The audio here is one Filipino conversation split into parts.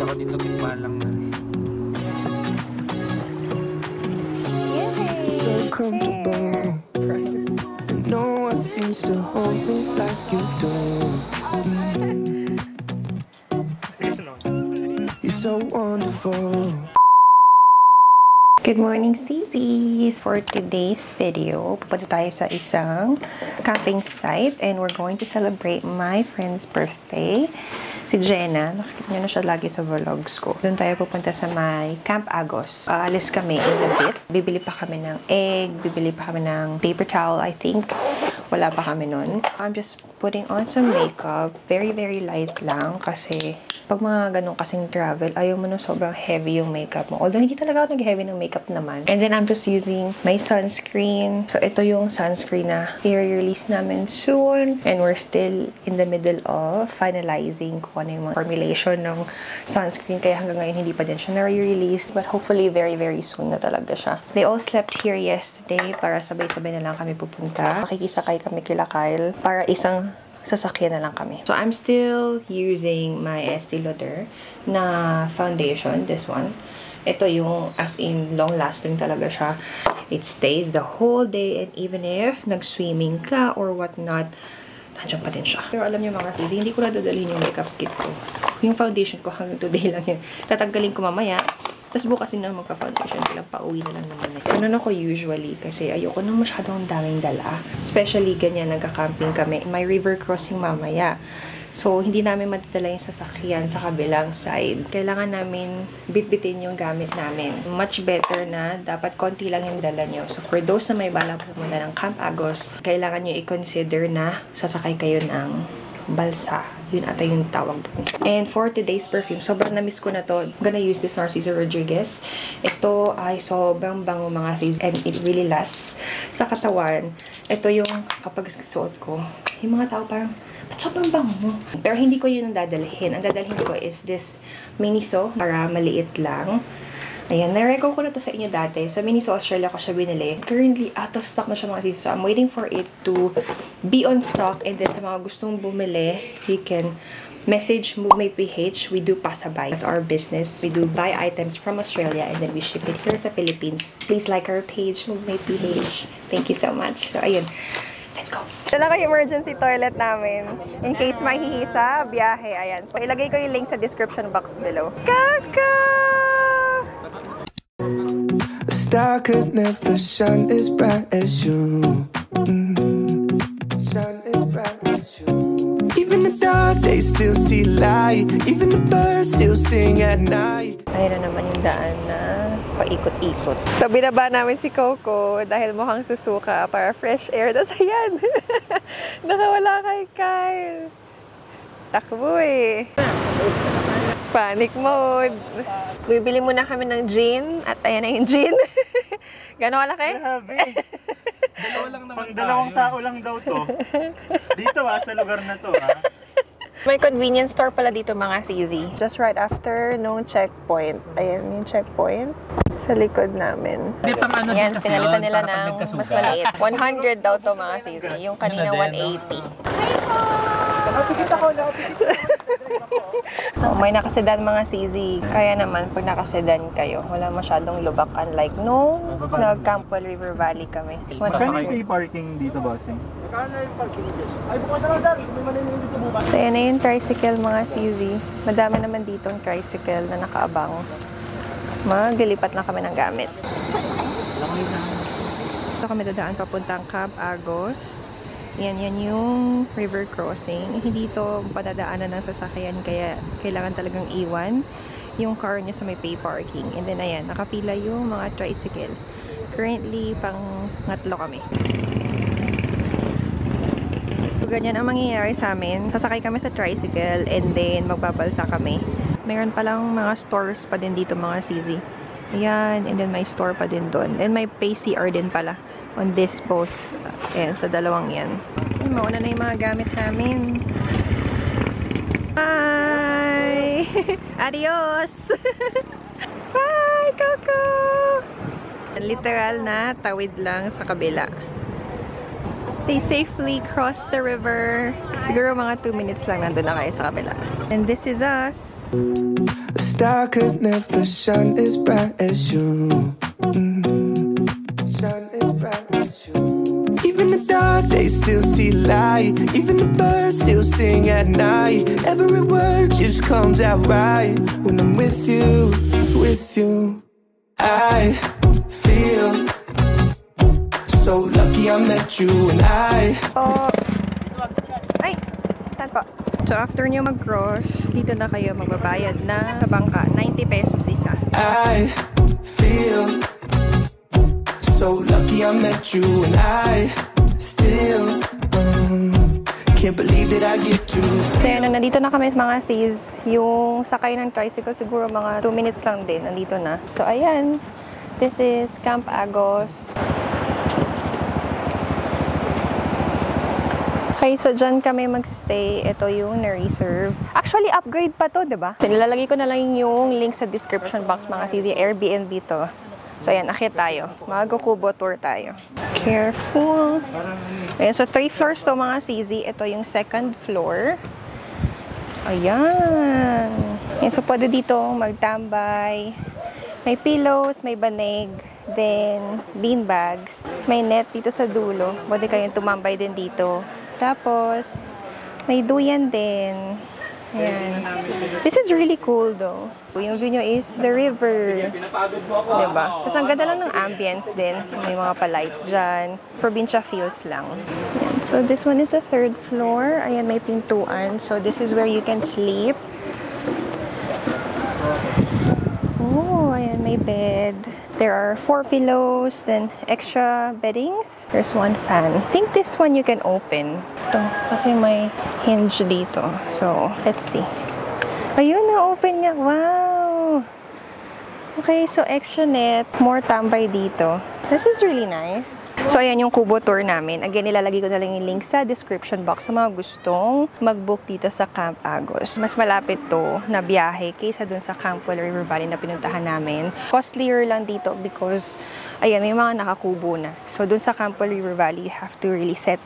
ako dito magpalang na. So comfortable. No one seems to hold me like you do. You're so wonderful. Good morning, CZs! For today's video, pupunta tayo sa isang camping site and we're going to celebrate my friend's birthday. Si Jenna, nakikita nyo na siya lagi sa vlogs ko. Doon tayo pupunta sa may Camp Agos. Aalis kami in a bit. Bibili pa kami ng egg, bibili pa kami ng paper towel, I think. Wala pa kami nun. I'm just putting on some makeup. Very, very light lang kasi pag mga ganun kasing travel, ayaw mo nung sobrang heavy yung makeup mo. Although, hindi talaga ako nag-heavy ng makeup naman. And then, I'm just using my sunscreen. So, ito yung sunscreen na i-release namin soon. And we're still in the middle of finalizing kung ano yung mga formulation ng sunscreen. Kaya hanggang ngayon, hindi pa din siya na-release. But hopefully, very, very soon na talaga siya. They all slept here yesterday para sabay-sabay na lang kami pupunta. Makikisakay kami kila Kyle para isang sasakyan na lang kami. So, I'm still using my Estee Lauder na foundation, this one. Ito yung as in long-lasting talaga siya. It stays the whole day and even if nag-swimming ka or whatnot, nandiyan pa din siya. Pero alam niyo mga sis, hindi ko na dadalhin yung makeup kit ko. Yung foundation ko hanggang today lang yun. Tatanggalin ko mamaya. Tapos bukas din na magka-foundation. Bilang pauwi na lang naman. Ganun ako usually kasi ayoko nang masyadong daming dala. Especially ganyan, nagka-camping kami. May river crossing mamaya. So, hindi namin matadala yung sasakyan sa kabilang side. Kailangan namin bitbitin yung gamit namin. Much better na dapat konti lang yung dala nyo. So, for those na may balak pumunta ng Camp Agos, kailangan nyo i-consider na sasakay kayo ng balsa. Yun ata yung tawag doon. And for today's perfume, sobrang na-miss ko na to. I'm gonna use this Narciso Rodriguez. Ito ay sobrang bango mga sis. And it really lasts sa katawan. Ito yung kapag suot ko, yung mga tao parang, ba't sobrang bango mo? Pero hindi ko yun ang dadalhin. Ang dadalhin ko is this Miniso para maliit lang. Ayan, na-reco ko na to sa inyo dati. Sa Miniso Australia ko siya binili. Currently, out of stock na siya mga sis. So, I'm waiting for it to be on stock. And then, sa mga gustong bumili, you can message Movemate PH. We do pasabay. That's our business. We do buy items from Australia and then we ship it here sa Philippines. Please like our page, Movemate PH. Thank you so much. So, ayun. Let's go. Ito lang yung emergency toilet namin. In case mahihi sa biyahe. Ayan. Ilagay ko yung link sa description box below. Kaka! A star could never shine as bright as you. Shine as bright as you. Even the dark days still see light. Even the birds still sing at night. Ayun na naman yung daan na paikot-ikot. So, binaba namin si Coco dahil mukhang susuka para fresh air. Tapos, ayan! Nakawala kay Kyle. Takbo eh. Panic mode. Bibili muna kami ng gin. At ayan na yung gin. Gano'n kalaki? Grabe. Pang dalawang tao lang daw to. Dito sa lugar na to May convenience store pala dito mga CZ. Just right after nung checkpoint. Ayan yung checkpoint. Sa likod namin. Ayan, pinalitan nila ng mas maliit. 100 daw to mga CZ. Yung kanina 180. Napikit ako. Oh, may nakasedan mga CZ. Kaya naman, pag nakasedan kayo, wala masyadong lubak. Unlike nung nag-Campwell River Valley kami. Magkano yung parking dito, bossing? Ay, bukas na lang, sir. May manilin dito bukas. So, yan na yung tricycle mga CZ. Madami naman ditong tricycle na nakaabang. Maglilipat lang kami ng gamit. Ito kami dadaan papuntang Camp Agos. Yan yung river crossing. Hindi ito padadaanan ng sasakyan kaya kailangan talagang iwan yung car nyo sa may pay parking. And then ayan, nakapila yung mga tricycle. Currently, pang 3 kami. So, ganyan ang mangyayari sa amin. Sasakay kami sa tricycle and then magbabalsa kami. Mayroon palang mga stores pa din dito mga CZ. Ayan, and then may store pa din doon. And may PCR din pala on this both. Ayan, sa dalawang yan. Ay, mauna na yung mga gamit namin. Bye! Adios! Bye, Coco! Literal na tawid lang sa kabila. They safely crossed the river. Siguro mga 2 minutes lang nandun na kayo sa kabila. And this is us. A star could never shine as bright as you. Shine as bright as you. Even the dark days still see light. Even the birds still sing at night. Every word just comes out right when I'm with you, with you. I feel so lucky I met you and I. Oh. Ay, saan po? So after nyo mag-cross, dito na kayo magbabayad na sa bangka. 90 pesos isa. I feel so lucky I met you and I still can't believe that I get to. So yun, nandito na kami mga sis. Yung sakay ng tricycle siguro mga 2 minutes lang din. Nandito na. So ayan, this is Camp Agos. Okay, so dyan kami magstay. Ito yung na-reserve. Actually, upgrade pa to, diba? Nilalagay ko na lang yung link sa description box mga sis. Airbnb to. So ayan, akit tayo. Mag-kubo tour tayo. Careful. Ayan, so 3 floors to mga CZ. Ito yung second floor. Ayan. Ayan, so pwede dito magtambay. May pillows, may banig, then bean bags. May net dito sa dulo. Pwede kayong tumambay din dito. Tapos, may duyan din. Ayan. This is really cool though. Yung view nyo is the river. Diba? Tapos ang ganda lang ng ambience din. May mga pa-lights dyan. Probinsya feels lang. Ayan. So this one is the 3rd floor. Ayan, may pintuan. So this is where you can sleep. Oh, ayan, may bed. There are 4 pillows, then extra beddings. There's 1 fan. I think this one you can open. Ito, kasi may hinge dito. So, let's see. Ayun, na-open niya. Wow! Okay, so extra net. More tambay dito. This is really nice. So, ayan yung kubo tour namin. Again, nilalagay ko na lang yung link sa description box sa mga gustong mag-book dito sa Camp Agos. Mas malapit to na biyahe kaysa dun sa Campwell River Valley na pinuntahan namin. Costlier lang dito because, ayan, may mga nakakubo na. So, dun sa Campwell River Valley, you have to really set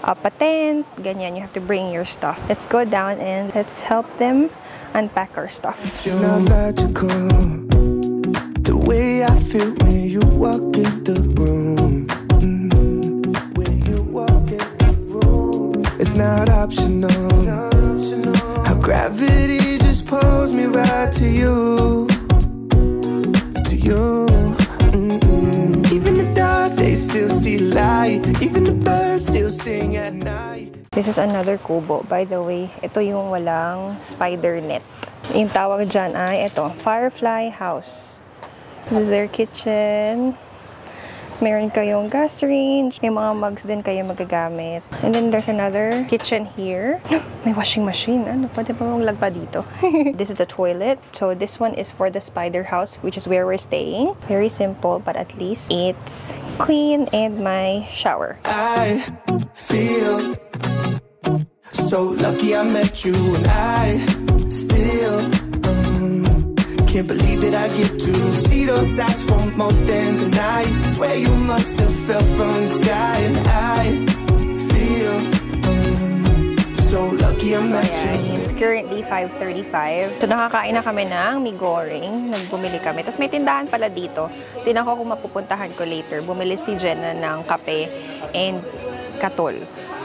up a tent. Ganyan, you have to bring your stuff. Let's go down and let's help them unpack our stuff. It's not logical, the way I feel when you walk in the room. When you walk in the room, it's not optional. How gravity just pulls me right to you, to you. Even the dark days still see light. Even the birds still sing at night. This is another kubo. By the way, ito yung walang spider net. Yung tawag dyan ay ito, Firefly House. This is their kitchen. Meron kayong gas range. May mga mugs din kayo magagamit. And then there's another kitchen here. May washing machine. Ano, pwede pa mong lagpa dito. This is the toilet. So this one is for the spider house, which is where we're staying. Very simple, but at least it's clean and my shower. I feel so lucky I met you and I still can't believe that I get to see those eyes for more than tonight. Swear you must have fell from the sky and I feel so lucky I met you. It's currently 5:35. So nakakain na kami ng mee goreng. Nagbumili kami. Tapos may tindahan pala dito. Tinan ko kung mapupuntahan ko later. Bumili si Jenna ng kape and katol.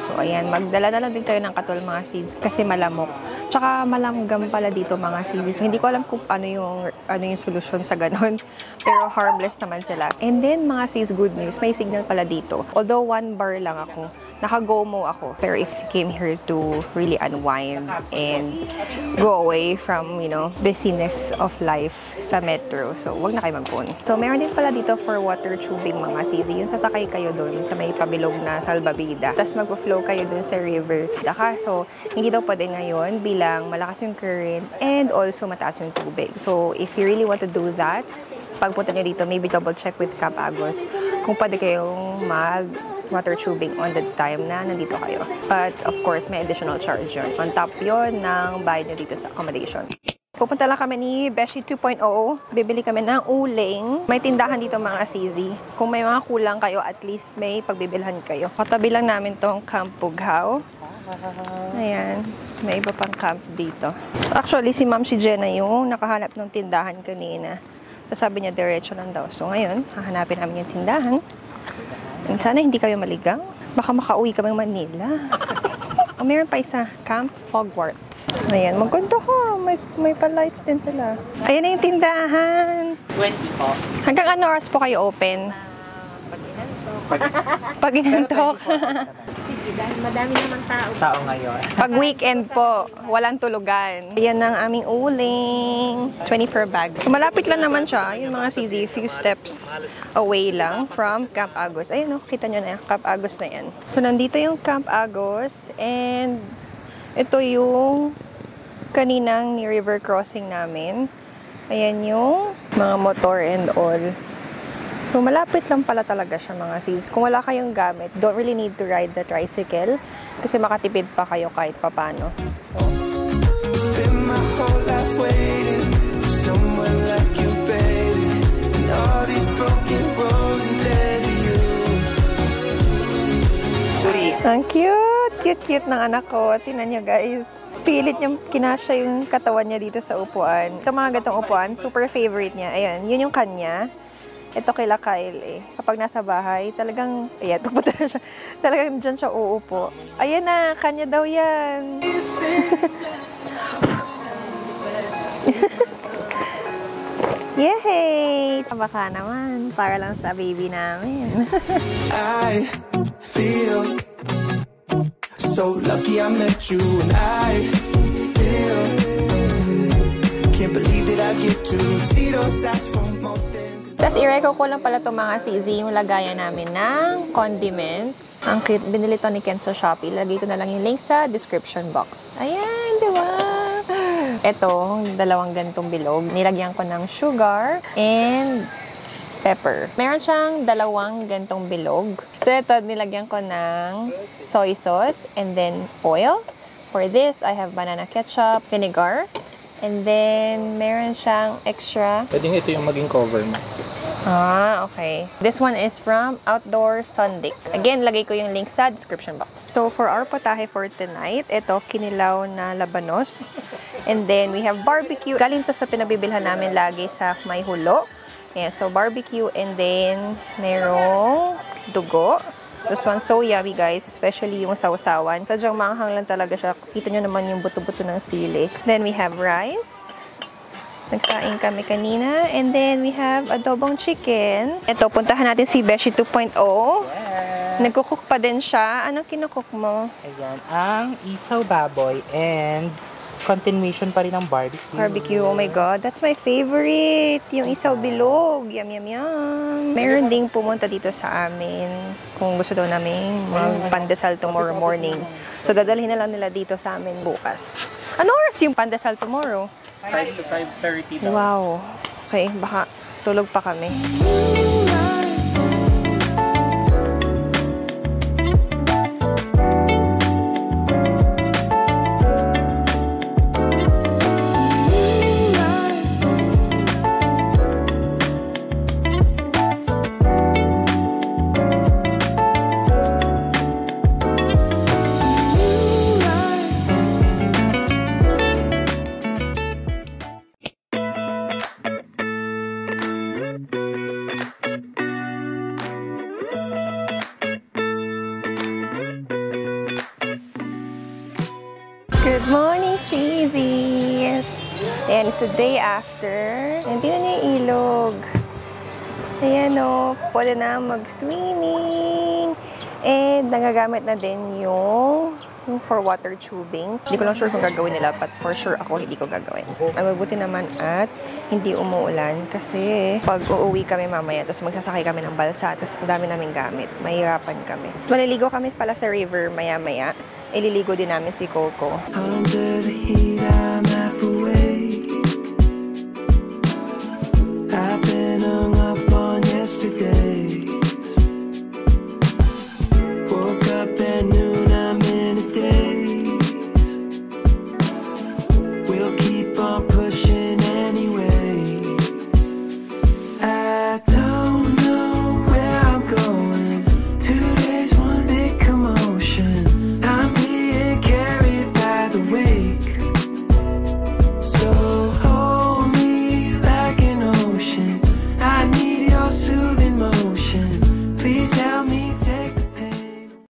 So, ayan, magdala na lang din tayo ng katol mga seeds kasi malamok. Tsaka malanggam pala dito mga seeds. So, hindi ko alam kung ano yung solusyon sa ganon. Pero harmless naman sila. And then, mga seeds, good news. May signal pala dito. Although 1 bar lang ako, naka-GOMO ako. Pero if you came here to really unwind and go away from, you know, busyness of life sa metro. So, wag na kayo mag-phone. So, meron din pala dito for water tubing mga seeds. Yung sasakay kayo doon sa may pabilog na salbabida. Tapos mag-flow kayo dun sa river. So, hindi daw pwede ngayon bilang malakas yung current and also mataas yung tubig. So, if you really want to do that, pagpunta nyo dito, maybe double check with Camp Agos kung pwede kayong mag-water tubing on the time na nandito kayo. But, of course, may additional charge yun. On top yun ng bayad nyo dito sa accommodation. Pupunta lang kami ni Beshi 2.0. Bibili kami ng uling. May tindahan dito mga CZ. Kung may mga kulang kayo, at least may pagbibilhan kayo. Katabi lang namin tong Camp Pughao. Ayan. May iba pang camp dito. Actually, si Ma'am si Jenna yung nakahanap ng tindahan kanina. So, sabi niya, diretso lang daw. So, ngayon, hahanapin namin yung tindahan. And sana hindi kayo maligaw. Baka makauwi kami Manila. Oh, meron pa isa. Camp Fogwarts. Ayan, maganda ho. May pa-lights din sila. Ayan na yung tindahan. 20 po. Hanggang ano oras po kayo open? Pag inantok. Sige, dahil madami namang tao. Ngayon. Pag weekend po, walang tulugan. Yan ang aming uling. 20 per bag. So, malapit lang naman siya. Yung mga CZ, few steps away lang from Camp Agos. Ayun, no, kita nyo na yan. Camp Agos na yan. So, nandito yung Camp Agos. And ito yung kaninang river crossing namin. Ayan yung mga motor and all. So, malapit lang pala talaga siya mga sis. Kung wala kayong gamit, don't really need to ride the tricycle kasi makatipid pa kayo kahit papano. So, Spend my whole life waiting for someone like you, baby. And all these broken roses led to you. ang cute! Cute ng anak ko. Tingnan niyo guys. Pilit niyang kinasya yung katawan niya dito sa upuan. Ito mga gatong upuan, super favorite niya. Ayan, yun yung kanya. Ito kila Kyle eh. Kapag nasa bahay, talagang, ayan, pupunta na siya. Talagang dyan siya uupo. Ayan na, kanya daw yan. Yay! Baka naman, para lang sa baby namin. I feel so lucky I met you, and I still can't believe that I get to see those eyes from mountains. Tapos i-reco ko lang pala itong mga CZ, yung lagayan namin ng condiments. Ang cute, binili to ni Ken sa Shopee. Lagay ko na lang yung link sa description box. Ayan, di ba? Ito, dalawang ganitong bilog. Nilagyan ko ng sugar and pepper. Meron siyang dalawang ganitong bilog. So ito, nilagyan ko ng soy sauce and then oil. For this, I have banana ketchup, vinegar, and then meron siyang extra. Pwedeng ito yung maging cover mo. Ah, okay. This one is from Outdoor Sundick. Again, lagay ko yung link sa description box. So, for our potahe for tonight, ito, kinilaw na labanos. And then, we have barbecue. Galing to sa pinabibilhan namin lagi sa May Hulo. Yeah, so, barbecue. And then, merong dugo. This one, so yummy, guys. Especially yung sausawan. Sadyang maanghang lang talaga siya. Kita nyo naman yung buto-buto ng sili. Then, we have rice. Nagsaing kami kanina. And then, we have adobong chicken. Ito, puntahan natin si Beshi 2.0. Yeah. Nagkukook pa din siya. Anong kinukook mo? Ayan, ang isaw baboy and continuation pa rin ng barbecue. Barbecue, oh my God. That's my favorite. Yung isaw bilog. Yum, yum, yum. Meron ding pumunta dito sa amin kung gusto daw namin magpandesal tomorrow morning. So, dadalhin na lang nila dito sa amin bukas. Ano oras yung pandesal tomorrow? 5 to 5:30 daw. Wow. Okay, baka tulog pa kami. Good morning, Sweezies! Ayan, it's the day after. And tingnan niyo yung ilog. Ayan o, pwede na mag-swimming. And nagagamit na din yung for water tubing. Hindi ko lang sure kung gagawin nila, but for sure ako hindi ko gagawin. Ay, mabuti naman at hindi umuulan kasi pag uuwi kami mamaya, tapos magsasakay kami ng balsa, tapos ang dami naming gamit. Mahirapan kami. So, maliligo kami pala sa river maya-maya. Ililigo din namin si Coco. Under the heat, I'm half awake. I've been hung up on yesterdays. Woke up at noon, I'm in a daze. We'll keep on pushing anyways. I don't know where I'm going. 2 days, one big commotion. I'm being carried by the waves. Please help me